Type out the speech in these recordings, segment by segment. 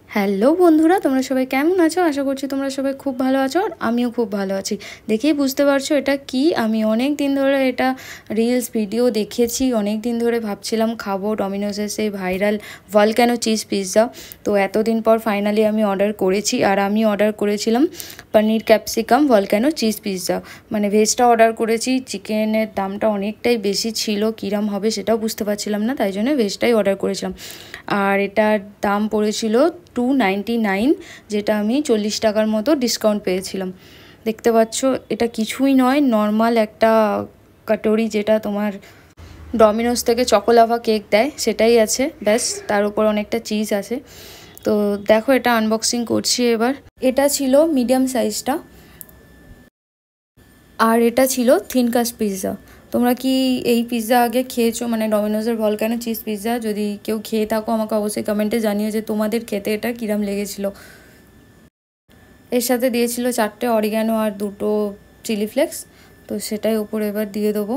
Hello বন্ধুরা, তোমরা সবাই কেমন আছো? আশা করছি তোমরা সবাই খুব ভালো আছো আর আমিও খুব ভালো আছি। দেখেই বুঝতে পারছো এটা কি। আমি অনেক দিন ধরে এটা রিলস ভিডিও দেখেছি, অনেক দিন ধরে ভাবছিলাম খাবো ডমিনোসের সেই ভাইরাল ভলক্যানো চিজ পিৎজা। তো এতদিন পর ফাইনালি আমি অর্ডার করেছি, আর আমি অর্ডার করেছিলাম পনির ক্যাপসিকাম ভলক্যানো চিজ পিৎজা। মানে ভেজটা অর্ডার করেছি, চিকেনের দামটা অনেকটাই বেশি ছিল, কিরম হবে সেটাও বুঝতে পারছিলাম না, তাই জন্য ভেজটাই অর্ডার করেছিলাম। আর এটার দাম পড়েছিল 299, যেটা আমি 40 টাকার মতো ডিসকাউন্ট পেয়েছিলাম। দেখতে পাচ্ছ এটা কিছুই নয়, নর্মাল একটা কাটোরি, যেটা তোমার ডমিনোস থেকে চকোলাভা কেক দেয় সেটাই আছে, ব্যাস তার উপর অনেকটা চিজ আছে। তো দেখো এটা আনবক্সিং করছি এবার। এটা ছিল মিডিয়াম সাইজটা, আর এটা ছিল থিন কাস্ট পিৎজা। তোমরা কি এই পিৎজা আগে খেয়েছো, মানে ডমিনোসের ভলক্যানো চিজ পিৎজা? যদি কেউ খেয়ে থাকো আমাকে অবশ্যই কমেন্টে জানিও যে তোমাদের খেতে এটা কিরম লেগেছিল। এর সাথে দিয়েছিল 4টে অরিগ্যানো আর 2টো চিলি ফ্লেক্স, তো সেটাই উপরে এবার দিয়ে দেবো।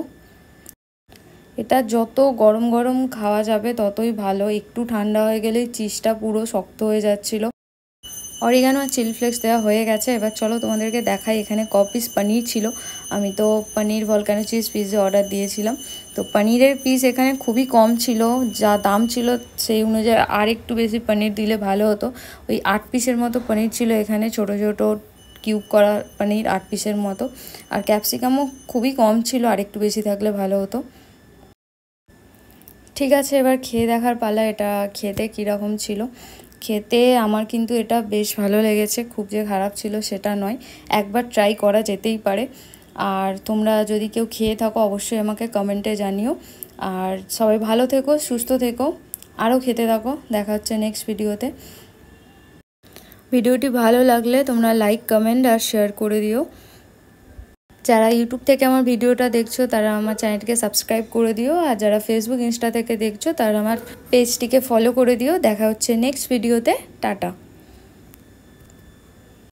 এটা যত গরম গরম খাওয়া যাবে ততই ভালো, একটু ঠান্ডা হয়ে গেলেই চিজটা পুরো শক্ত হয়ে যাচ্ছিলো। অরিগানো আর চিলি ফ্লেক্স দেওয়া হয়ে গেছে, এবার চলো তোমাদেরকে দেখাই এখানে ক পিস পনির ছিল। আমি তো পনির ভলক্যানো চিজ পিৎজা অর্ডার দিয়েছিলাম, তো পনিরের পিস এখানে খুবই কম ছিল, যা দাম ছিল সেই অনুযায়ী আর একটু বেশি পনির দিলে ভালো হতো। ওই 8 পিসের মতো পনির ছিল এখানে, ছোটো ছোটো কিউব করা পনির 8 পিসের মতো। আর ক্যাপসিকামও খুবই কম ছিল, আর একটু বেশি থাকলে ভালো হতো। ঠিক আছে, এবার খেয়ে দেখার পালা, এটা খেতে কীরকম ছিল। খেতে আমার কিন্তু এটা বেশ ভালো লেগেছে, খুব যে খারাপ ছিল সেটা নয়, একবার ট্রাই করা যেতেই পারে। আর তোমরা যদি কেউ খেয়ে থাকো অবশ্যই আমাকে কমেন্টে জানিও। আর সবাই ভালো থেকো, সুস্থ থেকো, আরও খেতে থাকো। দেখা হচ্ছে নেক্সট ভিডিওতে। ভিডিওটি ভালো লাগলে তোমরা লাইক, কমেন্ট আর শেয়ার করে দিও। যারা ইউটিউব থেকে আমার ভিডিওটা দেখছো তারা আমার চ্যানেলটিকে সাবস্ক্রাইব করে দিও, আর যারা ফেসবুক, ইনস্টা থেকে দেখছো তারা আমার পেজটিকে ফলো করে দিও। দেখা হচ্ছে নেক্সট ভিডিওতে। টাটা।